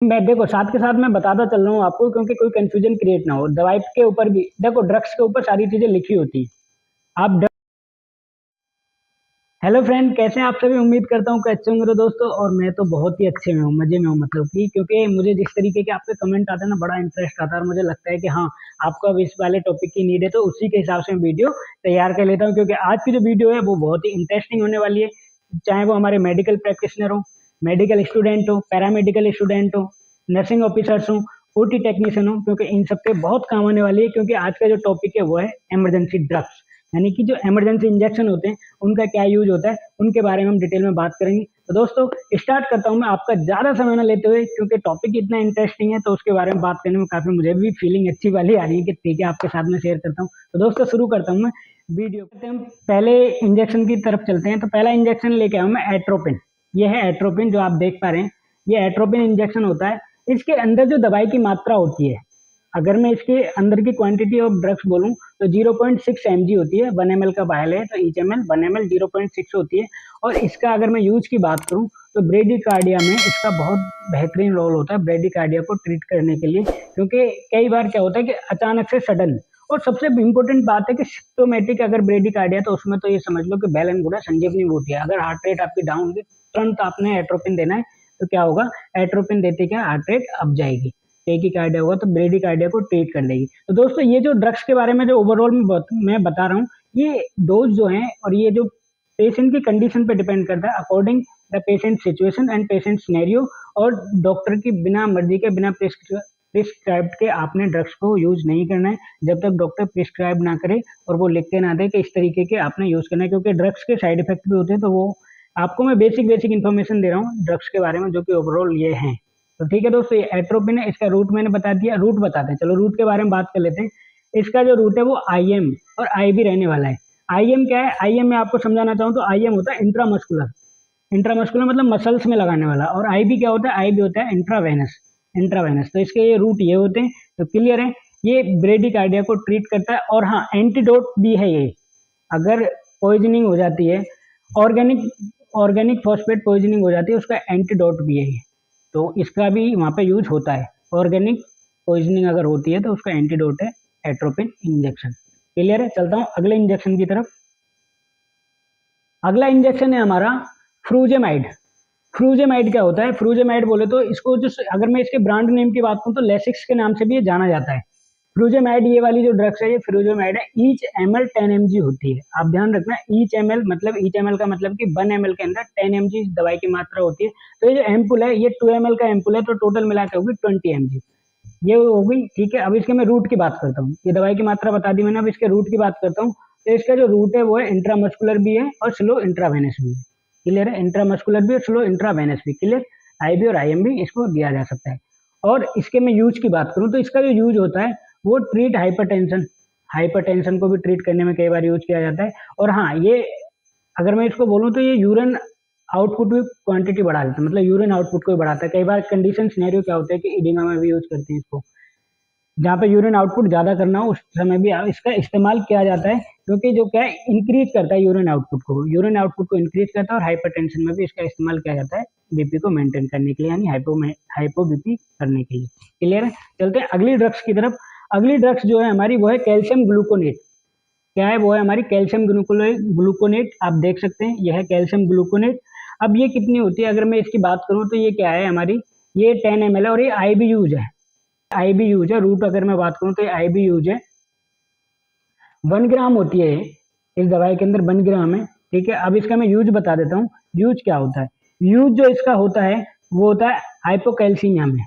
मैं देखो साथ के साथ मैं बताता चल रहा हूँ आपको, क्योंकि कोई कंफ्यूजन क्रिएट ना हो। दवाई के ऊपर भी देखो, ड्रग्स के ऊपर सारी चीजें लिखी होती है। आप हेलो फ्रेंड, कैसे हैं आप सभी? उम्मीद करता हूँ कि अच्छे होंगे दोस्तों। और मैं तो बहुत ही अच्छे में हूँ, मजे में हूँ, मतलब कि क्योंकि मुझे जिस तरीके के आपके कमेंट आते हैं ना, बड़ा इंटरेस्ट आता है और मुझे लगता है कि हाँ, आपको अब इस वाले टॉपिक की नीड है, तो उसी के हिसाब से मैं वीडियो तैयार कर लेता हूँ। क्योंकि आज की जो वीडियो है वो बहुत ही इंटरेस्टिंग होने वाली है। चाहे वो हमारे मेडिकल प्रैक्टिशनर हो, मेडिकल स्टूडेंट हो, पैरामेडिकल स्टूडेंट हो, नर्सिंग ऑफिसर्स हो, ओटी टेक्नीशियन हो, क्योंकि इन सबके बहुत काम आने वाली है। क्योंकि आज का जो टॉपिक है वो है इमरजेंसी ड्रग्स, यानी कि जो इमरजेंसी इंजेक्शन होते हैं उनका क्या यूज होता है, उनके बारे में हम डिटेल में बात करेंगे। तो दोस्तों स्टार्ट करता हूं मैं आपका ज्यादा समय न लेते हुए, क्योंकि टॉपिक इतना इंटरेस्टिंग है तो उसके बारे में बात करने में काफी मुझे भी फीलिंग अच्छी वाली आ रही है कि ठीक है, आपके साथ में शेयर करता हूँ। तो दोस्तों शुरू करता हूँ मैं वीडियो। हम पहले इंजेक्शन की तरफ चलते हैं। तो पहला इंजेक्शन लेके आऊँ मैं एट्रोपिन। ये है एट्रोपिन, जो आप देख पा रहे हैं, ये एट्रोपिन इंजेक्शन होता है। इसके अंदर जो दवाई की मात्रा होती है, अगर मैं इसके अंदर की क्वांटिटी ऑफ ड्रग्स बोलूं तो 0.6 mg होती है। 1 ml का वायल है तो ईच ml 1 ml 0.6 होती है। और इसका अगर मैं यूज की बात करूं तो ब्रेडिकार्डिया में इसका बहुत बेहतरीन रोल होता है, ब्रेडिकार्डिया को ट्रीट करने के लिए। क्योंकि कई बार क्या होता है कि अचानक से सडन, और सबसे इम्पोर्टेंट बात है कि सिम्टोमेटिक अगर ब्रेडिकार्डिया, तो उसमें तो ये समझ लो कि बैल एंड गुड़ा संजीवनी बूटी है। अगर हार्ट रेट आपकी डाउन होगी, तुरंत आपने एट्रोपिन देना है। तो क्या होगा, एट्रोपिन देते क्या हार्ट रेट अप जाएगी, टेकीकार्डिया होगा तो ब्रेडिकार्डिया को ट्रीट कर लेगी। तो दोस्तों ये जो ड्रग्स के बारे में जो ओवरऑल मैं बता रहा हूँ, ये डोज जो है और ये जो पेशेंट की कंडीशन पे डिपेंड करता है, according the patient situation and patient scenario. और डॉक्टर की बिना मर्जी के, बिना प्रिस्क्राइब के आपने ड्रग्स को यूज नहीं करना है, जब तक डॉक्टर प्रिस्क्राइब ना करे और वो लिख के ना दे कि इस तरीके के आपने यूज करना है। क्योंकि ड्रग्स के साइड इफेक्ट भी होते हैं, तो वो आपको मैं बेसिक इन्फॉर्मेशन दे रहा हूँ ड्रग्स के बारे में, जो कि ओवरऑल ये है। तो ठीक है दोस्तों, ये एट्रोपिन है, इसका रूट मैंने बता दिया। रूट बताते हैं, चलो रूट के बारे में बात कर लेते हैं। इसका जो रूट है वो आईएम और आईबी रहने वाला है। आईएम क्या है? आईएम में आपको समझाना चाहूँ तो आईएम होता है इंट्रामस्कुलर। इंट्रामस्कुलर मतलब मसल्स में लगाने वाला। और आईबी क्या होता है? आईबी होता है इंट्रावेनस। इंट्रावेनस, तो इसके ये रूट ये होते हैं। तो क्लियर है, ये ब्रेडिकार्डिया को ट्रीट करता है। और हाँ, एंटीडोट भी है ये। अगर पॉइजनिंग हो जाती है, ऑर्गेनिक ऑर्गेनिक फॉस्फेट पॉइजनिंग हो जाती है, उसका एंटीडोट भी है ये। तो इसका भी वहाँ पे यूज होता है। ऑर्गेनिक पॉइजनिंग अगर होती है तो उसका एंटीडोट है एट्रोपिन इंजेक्शन। क्लियर है? चलता हूँ अगले इंजेक्शन की तरफ। अगला इंजेक्शन है हमारा फ्रूजेमाइड। फ्रूजेमाइड क्या होता है? फ्रूजेमाइड बोले तो इसको जो, अगर मैं इसके ब्रांड नेम की बात करूँ तो लेसिक्स के नाम से भी ये जाना जाता है। फ्रूजेमाइड ये वाली जो ड्रग्स है, ये फ्रूजेमाइड है। ईच ml 10 mg होती है। आप ध्यान रखना, ईच ml मतलब, ईच ml का मतलब कि 1 ml के अंदर 10 mg दवाई की मात्रा होती है। तो ये जो एम्पुल है, ये 2 ml का एम्पुल है, तो टोटल मिला के होगी 20 mg। ये हो गई, ठीक है। अब इसके मैं रूट की बात करता हूँ। ये दवाई की मात्रा बता दी मैंने, अब इसके रूट की बात करता हूँ। तो इसका जो रूट है वो है इंट्रामस्कुलर भी है और स्लो इंट्रावेनस भी है। क्लियर है? इंट्रामस्कुलर भी और स्लो इंट्रावेनस भी। क्लियर? आईबी और आईएम भी इसको दिया जा सकता है। और इसके मैं यूज की बात करूँ तो इसका जो यूज होता है वो ट्रीट हाइपरटेंशन। हाइपरटेंशन को भी ट्रीट करने में कई बार यूज किया जाता है। और हाँ, ये अगर मैं इसको बोलूँ तो ये यूरिन आउटपुट भी क्वांटिटी बढ़ा देता है, मतलब यूरिन आउटपुट को भी बढ़ाता है। कई बार कंडीशन सिनेरियो क्या होता है कि इडिमा में भी यूज करते हैं इसको, जहाँ पे यूरिन आउटपुट ज़्यादा करना हो उस समय भी इसका इस्तेमाल किया जाता है। क्योंकि जो क्या है, इंक्रीज करता है यूरिन आउटपुट को इंक्रीज करता है। और हाइपरटेंशन में भी इसका इस्तेमाल किया जाता है, बीपी को मेंटेन करने के लिए, यानी हाइपो बीपी करने के लिए। क्लियर है? चलते हैं अगली ड्रग्स की तरफ। अगली ड्रग्स जो है हमारी वो है कैल्शियम ग्लूकोनेट। क्या है? वो है हमारी कैल्शियम ग्लूकोनेट। आप देख सकते हैं, यह है कैल्शियम ग्लूकोनेट। अब ये कितनी होती है? अगर मैं इसकी बात करूँ तो ये क्या है हमारी, ये 10 ml है। और ये आईबी यूज है, आईबी यूज है। रूट अगर मैं बात करूँ तो ये आईबी यूज है। 1 ग्राम होती है इस दवाई के अंदर, 1 ग्राम है। ठीक है, अब इसका मैं यूज बता देता हूँ। यूज क्या होता है? यूज जो इसका होता है वो होता है हाइपोकैल्सीमिया में।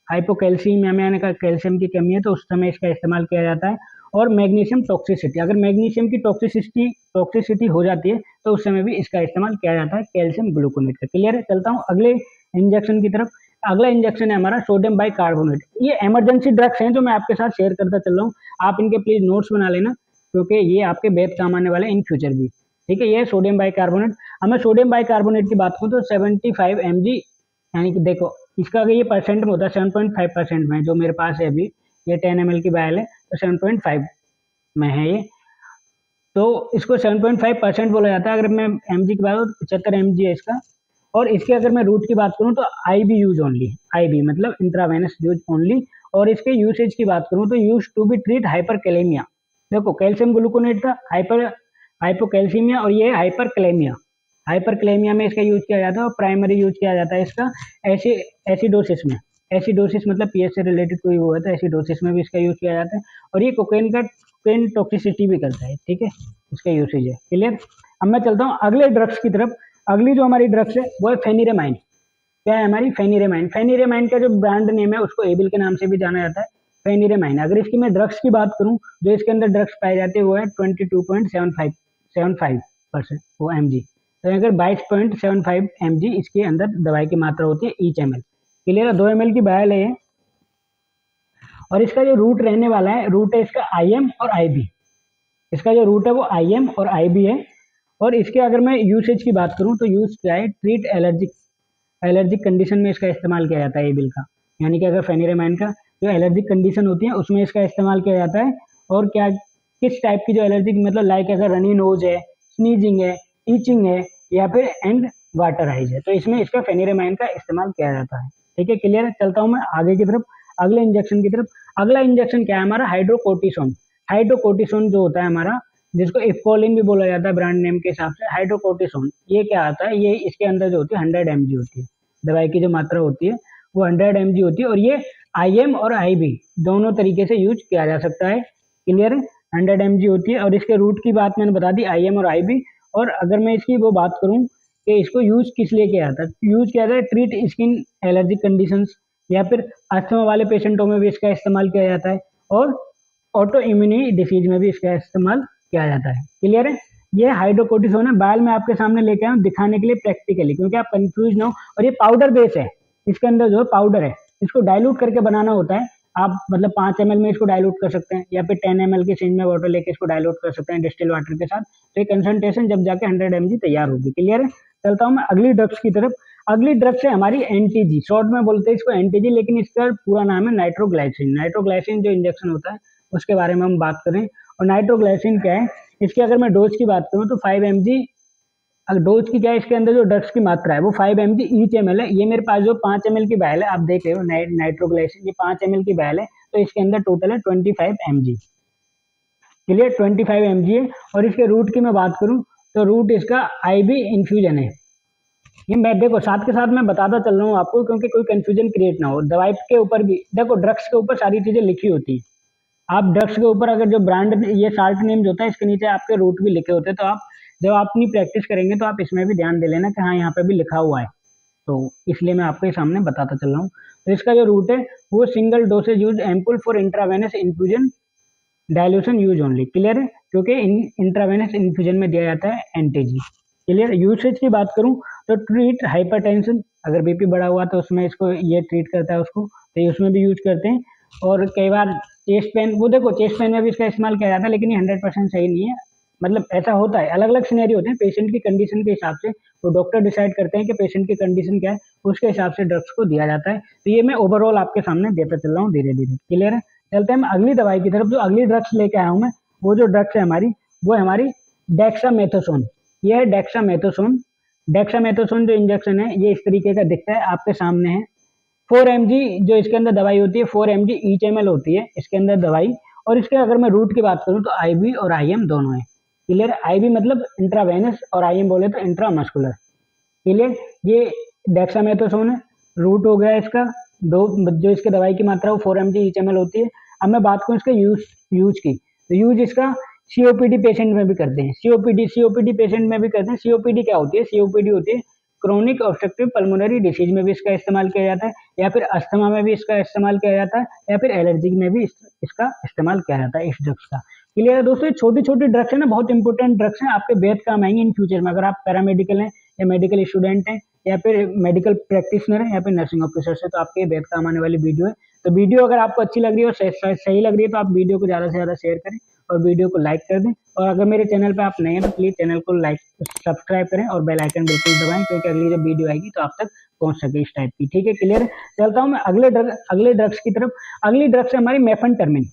हाइपोकैल्सीमिया में, यानी कि कैल्शियम की कमी है तो उस समय इसका इस्तेमाल किया जाता है। और मैग्नीशियम टॉक्सिसिटी, अगर मैग्नीशियम की टॉक्सिसिटी हो जाती है तो उस समय भी इसका इस्तेमाल किया जाता है कैल्शियम ग्लूकोनेट का। क्लियर है? चलता हूँ अगले इंजेक्शन की तरफ। अगला इंजेक्शन है हमारा सोडियम बाइकार्बोनेट। ये इमरजेंसी ड्रग्स हैं जो मैं आपके साथ शेयर करता चल रहा हूँ। आप इनके प्लीज नोट्स बना लेना, क्योंकि ये आपके बेहद काम आने वाले इन फ्यूचर भी। ठीक है, ये सोडियम बाइकार्बोनेट। अब मैं सोडियम बाइकार्बोनेट की बात करूँ तो 75 mg, यानी कि देखो इसका अगर ये परसेंट में होता है 7.5% में, जो मेरे पास है अभी, ये 10 ml की वायल है तो 7.5 में है ये। तो इसको 7.5% बोला जाता है। अगर मैं mg की बात करूँ तो 75 mg है इसका। और इसके अगर मैं रूट की बात करूँ तो आईबी यूज ओनली, आईबी मतलब इंट्रावेनस यूज ओनली। और इसके यूसेज की बात करूँ तो used to be treat hyperkalaemia. देखो कैल्शियम ग्लूकोनेट था, हाइपोकैल्सीमिया, और ये हाइपरकैलेमिया। हाइपरकैलेमिया में इसका यूज किया जाता है और प्राइमरी यूज किया जाता है इसका एसिडोसिस में। एसिडोसिस मतलब पीएच से रिलेटेड कोई वो है तो एसिडोसिस में भी इसका यूज किया जाता है। और ये कोकेन टॉक्सिसिटी भी करता है, ठीक है, इसका यूसेज है। क्लियर। अब मैं चलता हूँ अगले ड्रग्स की तरफ। अगली जो हमारी ड्रग्स है वो है फेनिरेमाइन। क्या है हमारी? फेनिरेमाइन। फेनिरेमाइन का जो ब्रांड नेम है उसको एबिल के नाम से भी जाना जाता है, फेनिरेमाइन। अगर इसकी मैं ड्रग्स की बात करूं, जो इसके अंदर ड्रग्स पाए जाते हैं वो है 22.75% वो mg। तो अगर 22.75 mg इसके अंदर दवाई की मात्रा होती है ईच ml। क्लियर है? 2 ml की बायल है ये। और इसका जो रूट रहने वाला है, रूट है इसका IM और IB। इसका जो रूट है वो IM और IB है। और इसके अगर मैं यूसेज की बात करूं तो यूज क्या है? ट्रीट एलर्जिक कंडीशन में इसका इस्तेमाल किया जाता है एबिल का। यानी कि अगर फेनिरेमाइन का जो एलर्जिक कंडीशन होती है उसमें इसका इस्तेमाल किया जाता है। और क्या किस टाइप की जो एलर्जिक, मतलब लाइक अगर रनी नोज है, स्नीजिंग है, ईचिंग है, या फिर एंड वाटर आइज है, तो इसमें इसका फेनिरेमाइन का इस्तेमाल किया जाता है। ठीक है, क्लियर है? चलता हूँ मैं आगे की तरफ, अगले इंजेक्शन की तरफ। अगला इंजेक्शन क्या है हमारा? हाइड्रोकोर्टिसोन। हाइड्रोकोर्टिसोन जो होता है हमारा, जिसको इफ्कोलिन भी बोला जाता है ब्रांड नेम के हिसाब से, हाइड्रोकोर्टिसोन, ये क्या आता है? ये इसके अंदर जो होती है 100 mg होती है। दवाई की जो मात्रा होती है वो 100 mg होती है। और ये IM और IB दोनों तरीके से यूज किया जा सकता है। क्लियर है? 100 mg होती है। और इसके रूट की बात मैंने बता दी, IM और IB। और अगर मैं इसकी वो बात करूं कि इसको यूज किस लिए किया जाता है, यूज किया जाता है ट्रीट स्किन एलर्जिक कंडीशंस, या फिर अस्थमा वाले पेशेंटों में भी इसका इस्तेमाल किया जाता है, और ऑटो इम्यूनी डिसीज में भी इसका इस्तेमाल किया जाता है। क्लियर है? ये हाइड्रोकोर्टिसोन है। बाल मैं आपके सामने लेके आया हूँ दिखाने के लिए प्रैक्टिकली, क्योंकि आप कंफ्यूज ना हो। और ये पाउडर बेस है, इसके अंदर जो है पाउडर है, इसको डाइल्यूट करके बनाना होता है। आप मतलब 5 ml में इसको डाइल्यूट कर सकते हैं, या फिर 10 ml की सिंज में वाटर लेके इसको डाइल्यूट कर सकते हैं डिस्टिल वाटर के साथ। तो ये कंसंट्रेशन जब जाके 100 mg तैयार होगी। क्लियर है? चलता हूँ मैं अगली ड्रग्स की तरफ। अगली ड्रग्स है हमारी एनटीजी, शॉर्ट में बोलते हैं इसको एनटीजी, लेकिन इसका पूरा नाम है नाइट्रोग्लाइसिन। नाइट्रोग्लाइसिन जो इंजेक्शन होता है उसके बारे में हम बात करें। और नाइट्रोग्लाइसिन क्या है? इसकी अगर मैं डोज की बात करूँ तो 5 mg। अगर डोज की क्या है, इसके अंदर जो ड्रग्स की मात्रा है वो 5 mg ईच ml है। ये मेरे पास जो 5 ml की बैल है, आप देख रहे हो नाइट्रोग्लाइसिन, ये 5 ml की बैल है, तो इसके अंदर टोटल है 25 mg। क्लियर? 25 mg है। और इसके रूट की मैं बात करूं तो रूट इसका IB इन्फ्यूजन है। ये मैं देखो साथ के साथ मैं बताता चल रहा हूँ आपको, क्योंकि कोई कंफ्यूजन क्रिएट ना हो। दवाई के ऊपर भी देखो, ड्रग्स के ऊपर सारी चीजें लिखी होती है। आप ड्रग्स के ऊपर अगर जो ब्रांड ये साल्ट नेम जो होता है इसके नीचे आपके रूट भी लिखे होते हैं, तो आप जब आप अपनी प्रैक्टिस करेंगे तो आप इसमें भी ध्यान दे लेना कि हाँ यहाँ पे भी लिखा हुआ है। तो इसलिए मैं आपके सामने बताता चल रहा हूँ। तो इसका जो रूट है वो single dosage use ampoule for intravenous infusion dilution use only. Clear है? क्योंकि इंट्रावेनस इन्फ्यूजन में दिया जाता है एनटीजी। क्लियर? यूसेज की बात करूं तो ट्रीट हाइपरटेंशन, अगर बीपी बढ़ा हुआ तो उसमें इसको ये ट्रीट करता है उसको, तो ये उसमें भी यूज करते हैं। और कई बार चेस्ट पेन, वो देखो चेस्ट पेन में भी इसका इस्तेमाल किया जाता है, लेकिन ये 100% सही नहीं है। मतलब ऐसा होता है, अलग अलग सिनेरियो होते हैं, पेशेंट की कंडीशन के हिसाब से वो डॉक्टर डिसाइड करते हैं कि पेशेंट की कंडीशन क्या है, उसके हिसाब से ड्रग्स को दिया जाता है। तो ये मैं ओवरऑल आपके सामने देता चल रहा हूँ धीरे धीरे। क्लियर है? चलते हैं अगली दवाई की तरफ। जो अगली ड्रग्स लेके आया हूँ मैं, वो जो ड्रग्स है हमारी, वो है हमारी डेक्सामेथासोन। ये है डेक्सामेथासोन। डेक्सामेथासोन जो इंजेक्शन है ये इस तरीके का दिखता है, आपके सामने है। 4 mg जो इसके अंदर दवाई होती है, 4 mg ईच ml होती है इसके अंदर दवाई। और इसके अगर मैं रूट की बात करूं तो IB और IM दोनों है। क्लियर? IB मतलब इंट्रावेनस और IM बोले तो इंट्रामस्कुलर। क्लियर? ये डेक्सामेथासोन है, रूट हो गया इसका। दो जो इसके दवाई की मात्रा वो 4 mg ईच ml होती है। अब मैं बात करूँ इसके यूज की, तो यूज इसका COPD पेशेंट में भी करते हैं। COPD पेशेंट में भी करते हैं। COPD क्या होती है? COPD होती है क्रोनिक ऑब्स्ट्रक्टिव पल्मोनरी डिसीज में भी इसका इस्तेमाल किया जाता है, या फिर अस्थमा में भी इसका इस्तेमाल किया जाता है, या फिर एलर्जी में भी इसका इस्तेमाल किया जाता है इस ड्रग्स का। क्लियर है दोस्तों? ये छोटी छोटी ड्रग्स है ना, बहुत इंपॉर्टेंट ड्रग्स हैं, आपके बेहद काम आएंगे इन फ्यूचर में। अगर आप पैरामेडिकल हैं, या मेडिकल स्टूडेंट हैं, या फिर मेडिकल प्रैक्टिशनर है, या फिर नर्सिंग ऑफिसर है, तो आपके बेहद काम आने वाली वीडियो है। तो वीडियो अगर आपको अच्छी लग रही है और सही लग रही है तो आप वीडियो को ज़्यादा से ज़्यादा शेयर करें और वीडियो को लाइक कर दें। और अगर मेरे चैनल पे आप नए हैं तो प्लीज़ चैनल को लाइक सब्सक्राइब करें और बेल आइकन बिल्कुल दबाएं, क्योंकि अगली जब वीडियो आएगी तो आप तक पहुंच सके इस टाइप की। ठीक है? क्लियर है? चलता हूँ मैं अगले ड्रग्स की तरफ। अगली ड्रग्स है हमारी मेफेंटरमिन।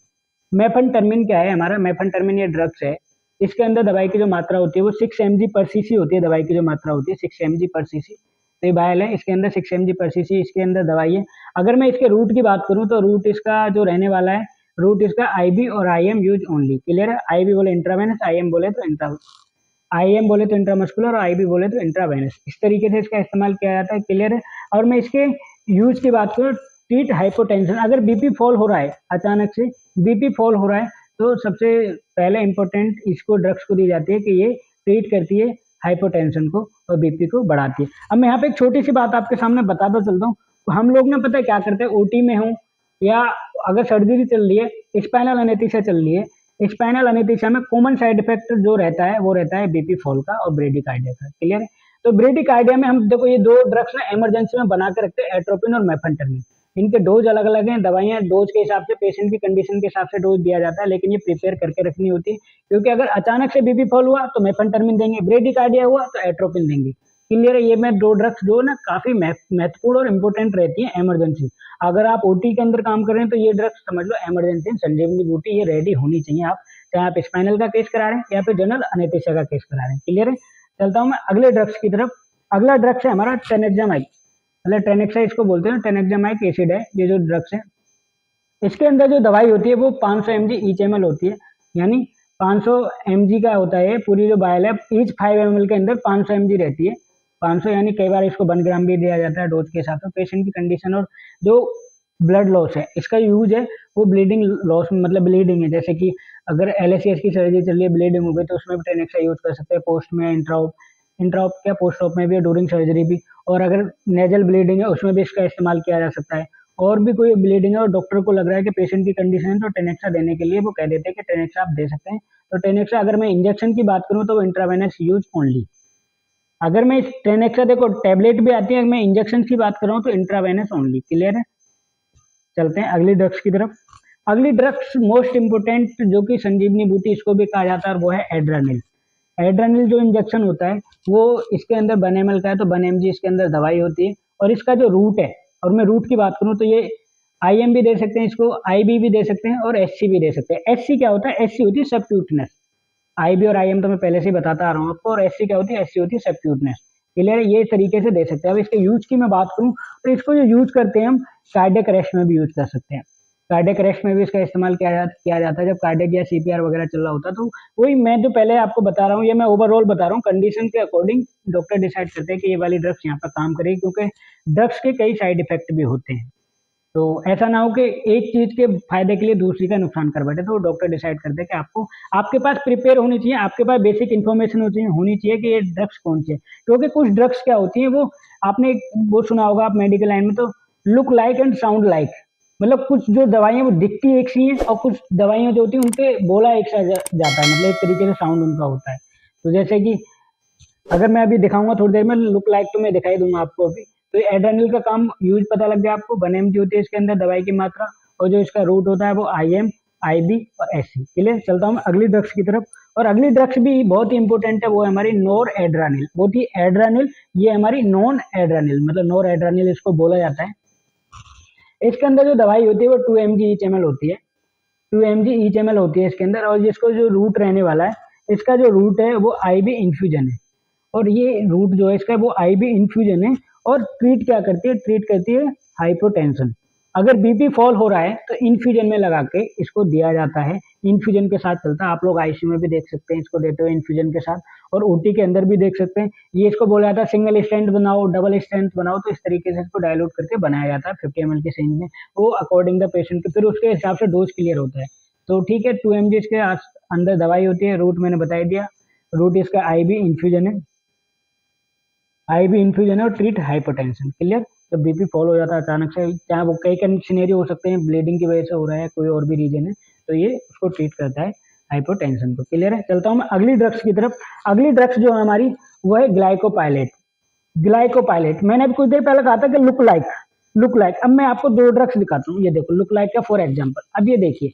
मेफेंटरमिन क्या है हमारा? मेफेंटरमिन ये ड्रग्स है, इसके अंदर दवाई की जो मात्रा होती है वो 6 mg पर cc होती है। दवाई की जो मात्रा होती है 6 mg पर cc। तो ये वायल है, इसके अंदर 6 mg/cc इसके अंदर दवाई है। अगर मैं इसके रूट की बात करूँ तो रूट इसका जो रहने वाला है, रूट इसका आईबी और आईएम यूज ओनली। क्लियर है, आईबी बोले इंट्रावेनस, आईएम बोले तो इंट्रामस्कुलर और आईबी बोले तो इंट्रावेनस। इस तरीके से इसका इस्तेमाल किया जाता है। क्लियर है। और मैं इसके यूज की बात करूँ, ट्रीट हाइपोटेंशन। अगर बीपी फॉल हो रहा है, अचानक से बीपी फॉल हो रहा है, तो सबसे पहले इंपॉर्टेंट इसको ड्रग्स को दी जाती है कि ये ट्रीट करती है हाइपोटेंशन को और बीपी को बढ़ाती है। अब मैं यहाँ पे एक छोटी सी बात आपके सामने बताता चलता हूँ। हम लोग ना पता है क्या करते हैं, ओटी में हूँ या अगर सर्जरी चल रही है, स्पाइनल एनेस्थीसिया चल रही है, स्पाइनल एनेस्थीसिया में कॉमन साइड इफेक्ट जो रहता है वो रहता है बीपी फॉल का और ब्रेडिकार्डिया का। क्लियर है। तो ब्रेडिकार्डिया में हम देखो ये दो ड्रग्स ना इमरजेंसी में बना के रखते हैं, एट्रोपिन और मेफेंटरमिन। इनके डोज अलग अलग हैं, दवाइयाँ डोज के हिसाब से पेशेंट की कंडीशन के हिसाब से डोज दिया जाता है, लेकिन ये प्रिपेयर करके रखनी होती है, क्योंकि अगर अचानक से बीपी फॉल हुआ तो मेफेंटरमिन देंगे, ब्रेडिकार्डिया हुआ तो एट्रोपिन देंगे। क्लियर है। ये मैं दो ड्रग्स जो ना काफी महत्वपूर्ण और इम्पोर्टेंट रहती है इमरजेंसी। अगर आप ओटी के अंदर काम कर रहे हैं तो ये ड्रग्स समझ लो इमरजेंसी संजीवनी बूटी ये रेडी होनी चाहिए। आप चाहे आप स्पाइनल का केस करा रहे हैं या फिर जनरल एनेस्थीसिया का केस करा रहे हैं। क्लियर है। चलता हूँ मैं अगले ड्रग्स की तरफ। अगला ड्रग्स है हमारा टेनेक्सामाइड, मतलब टेनेक्सा इसको बोलते हैं, टेनेक्सामाइड एसिड है ये जो ड्रग्स है। इसके अंदर जो दवाई होती है वो 500 mg ईच एम होती है, यानी 500 mg का होता है पूरी जो बायल है। ईच 5 ml के अंदर 500 mg रहती है। 500 यानी कई बार इसको 1 ग्राम भी दिया जाता है डोज के हिसाब से। पेशेंट की कंडीशन और जो ब्लड लॉस है, इसका यूज है वो ब्लीडिंग लॉस मतलब ब्लीडिंग है, जैसे कि अगर एलएसीएस की सर्जरी चल रही है, ब्लीडिंग हो गई, तो उसमें भी टेनेक्सा यूज कर सकते हैं। पोस्ट में इंट्राऑप क्या पोस्ट ऑप में भी, ड्यूरिंग सर्जरी भी। और अगर नेजल ब्लीडिंग है उसमें भी इसका इस्तेमाल किया जा सकता है। और भी कोई ब्लीडिंग है और डॉक्टर को लग रहा है कि पेशेंट की कंडीशन है तो टेनेक्सा देने के लिए वो कह देते हैं कि टेनेक्सा आप दे सकते हैं। तो टेनेक्सा अगर मैं इंजेक्शन की बात करूँ तो वो इंट्रावेनस यूज ओनली। अगर मैं इस टेनेक्सा देखो टैबलेट भी आती है, मैं इंजेक्शन की बात कर रहा हूँ तो इंट्रावेनस ओनली। क्लियर है। चलते हैं अगली ड्रग्स की तरफ। अगली ड्रग्स मोस्ट इंपोर्टेंट जो कि संजीवनी बूटी इसको भी कहा जाता है, और वो है एड्रानिल। एड्रानिल जो इंजेक्शन होता है वो इसके अंदर 1 ml का है, तो 1 mg इसके अंदर दवाई होती है। और इसका जो रूट है, और मैं रूट की बात करूँ तो ये आईएम भी दे सकते हैं इसको, आईबी भी दे सकते हैं और एससी भी दे सकते हैं। एससी क्या होता है, एससी होती है सबक्यूटनेस। आईबी और आईएम तो मैं पहले से ही बताता आ रहा हूँ आपको। और एससी क्या होती है, एससी होती है सबक्यूटनेस। क्लियर है। ये तरीके से दे सकते हैं। अब इसके यूज की मैं बात करूँ तो इसको जो यूज करते हैं हम कार्डियक अरेस्ट में भी यूज कर सकते हैं। कार्डियक अरेस्ट में भी इसका इस्तेमाल किया जाता है जब कार्डियक या सीपीआर वगैरह चल रहा होता है। तो वही मैं जो पहले आपको बता रहा हूँ, ये मैं ओवरऑल बता रहा हूँ, कंडीशन के अकॉर्डिंग डॉक्टर डिसाइड करते हैं कि ये वाली ड्रग्स यहाँ पर काम करेगी, क्योंकि ड्रग्स के कई साइड इफेक्ट भी होते हैं। तो ऐसा ना हो कि एक चीज के फायदे के लिए दूसरी का नुकसान कर बैठे। तो डॉक्टर डिसाइड करते हैं कि आपको आपके पास प्रिपेयर होनी चाहिए, आपके पास बेसिक इन्फॉर्मेशन होनी चाहिए कि ये ड्रग्स कौन सी है। क्योंकि कुछ ड्रग्स क्या होती हैं, वो आपने वो सुना होगा आप मेडिकल लाइन में, तो look like and sound like, मतलब कुछ जो दवाइयाँ वो दिखती एक सी हैं और कुछ दवाइयाँ जो होती हैं उनपे बोला एक सा जाता है, मतलब एक तरीके से साउंड उनका होता है। तो जैसे कि अगर मैं अभी दिखाऊंगा थोड़ी देर में लुक लाइक, तो मैं दिखाई दूंगा आपको अभी। तो एड्रेनल का काम यूज पता लग गया आपको। 1 mg होती है इसके अंदर दवाई की मात्रा, और जो इसका रूट होता है वो आईएम, आईबी और एससी। क्लियर। चलता हूँ मैं अगली ड्रग्स की तरफ। और अगली ड्रग्स भी बहुत ही इंपॉर्टेंट है, वो है हमारी नोर एड्रानिल। वो थी एड्रानिल, ये हमारी नॉन एड्रानिल, मतलब नोर एड्रानिल इसको बोला जाता है। इसके अंदर जो दवाई होती है वो 2 mg ईच एम होती है। 2 mg ईच एम होती है इसके अंदर। और जिसको जो रूट रहने वाला है, इसका जो रूट है वो आईबी इन्फ्यूजन है। और ये रूट जो है इसका वो आईबी इन्फ्यूजन है। और ट्रीट क्या करती है, ट्रीट करती है हाइपोटेंशन। अगर बीपी फॉल हो रहा है तो इन्फ्यूजन में लगा के इसको दिया जाता है। इन्फ्यूजन के साथ चलता है, आप लोग आईसीयू में भी देख सकते हैं इसको देते हुए इन्फ्यूजन के साथ, और ओटी के अंदर भी देख सकते हैं। ये इसको बोला जाता है सिंगल स्ट्रेंथ बनाओ, डबल स्ट्रेंथ बनाओ, तो इस तरीके से इसको डायलूट करके बनाया जाता है 50 ml के रेंज में, वो अकॉर्डिंग द पेशेंट के, फिर उसके हिसाब से डोज क्लियर होता है। तो ठीक है, 2 mg इसके अंदर दवाई होती है। रूट मैंने बता दिया, रूट इसका आईबी इन्फ्यूजन है, आईबी इन्फ्यूजन है और ट्रीट हाइपोटेंशन। क्लियर। जब बीपी फॉल हो जाता है अचानक से, चाहे वो कई सिनेरियो हो सकते हैं, ब्लीडिंग की वजह से हो रहा है, कोई और भी रीजन है, तो ये उसको ट्रीट करता है हाइपोटेंशन को। क्लियर है। चलता हूँ मैं अगली ड्रग्स की तरफ। अगली ड्रग्स जो है हमारी वो है ग्लाइकोपाइलेट। ग्लाइकोपाइलेट मैंने अभी कुछ देर पहले कहा था कि लुक लाइक, लुक लाइक। अब मैं आपको दो ड्रग्स दिखाता हूँ। ये देखो लुक लाइक का फॉर एग्जाम्पल। अब ये देखिए,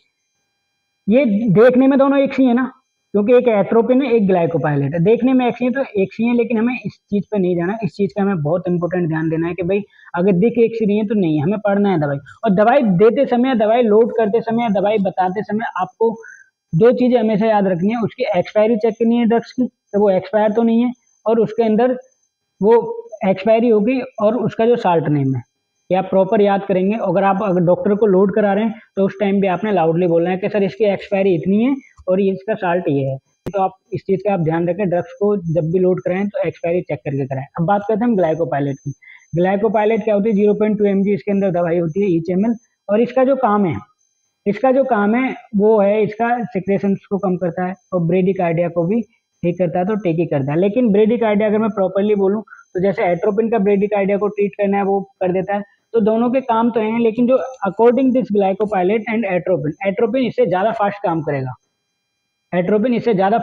ये देखने में दोनों एक सी है ना, क्योंकि एक एट्रोपिन है एक ग्लाइकोपाइलेट है, देखने में एक सी है तो एक सी है। लेकिन हमें इस चीज पे नहीं जाना, इस चीज का हमें बहुत इंपॉर्टेंट ध्यान देना है कि भाई अगर दिख एक सी रही है तो नहीं है, हमें पढ़ना है दवाई। और दवाई देते समय, दवाई लोड करते समय, दवाई बताते समय आपको दो चीजें हमेशा याद रखनी है। उसकी एक्सपायरी चेक करनी है ड्रग्स की, तो वो एक्सपायर तो नहीं है, और उसके अंदर वो एक्सपायरी होगी और उसका जो साल्ट नेम है ये आप प्रॉपर याद करेंगे। अगर डॉक्टर को लोड करा रहे हैं तो उस टाइम भी आपने लाउडली बोलना है कि सर इसकी एक्सपायरी इतनी है और ये इसका साल्ट ये है। तो आप इस चीज़ का आप ध्यान रखें, ड्रग्स को जब भी लोड कराएं तो एक्सपायरी चेक करके कराएं। अब बात करते हैं हम ग्लाइकोपाइलेट की। ग्लाइकोपाइलेट क्या होती है? 0.2 mg इसके अंदर दवाई होती है ईच ml। और इसका जो काम है वो है, इसका सिक्रेशंस को कम करता है और ब्रेडिकार्डिया को भी ठीक करता है, तो ठीक ही करता है। लेकिन ब्रेडिकार्डिया अगर मैं प्रॉपरली बोलूँ तो जैसे एट्रोपिन का ब्रेडिकार्डिया को ट्रीट करना है वो कर देता है, तो दोनों के काम तो हैं, लेकिन जो अकॉर्डिंग दिस ग्लाइकोपाइलेट एंड एट्रोपिन इससे ज़्यादा फास्ट काम करेगा। एट्रोपिन इससे ज़्यादा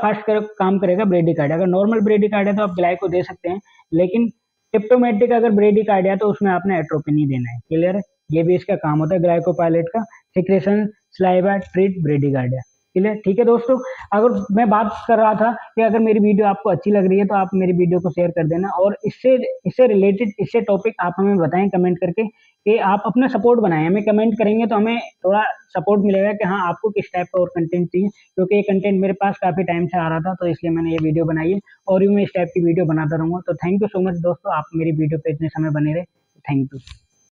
काम करेगा ब्रेडिकार्डिया। अगर नॉर्मल ब्रेडिकार्डिया तो आप ग्लाइको दे सकते हैं, लेकिन टिप्टोमेटिक अगर ब्रेडिकार्डिया तो उसमें आपने एट्रोपिन ही देना है। क्लियर है? ये भी इसका काम होता है ग्लाइकोपाइलेट का, secretion saliva treat bradycardia. Clear? ठीक है दोस्तों, अगर मैं बात कर रहा था कि अगर मेरी वीडियो आपको अच्छी लग रही है तो आप मेरी वीडियो को शेयर कर देना, और इससे रिलेटेड इससे टॉपिक आप हमें बताएं कमेंट करके कि आप अपना सपोर्ट बनाएं। हमें कमेंट करेंगे तो हमें थोड़ा सपोर्ट मिलेगा कि हाँ आपको किस टाइप का और कंटेंट चाहिए, क्योंकि ये कंटेंट मेरे पास काफ़ी टाइम से आ रहा था, तो इसलिए मैंने ये वीडियो बनाई है और भी मैं इस टाइप की वीडियो बनाता रहूँगा। तो थैंक यू सो मच दोस्तों, आप मेरी वीडियो पे इतने समय बने रहे। Thank you.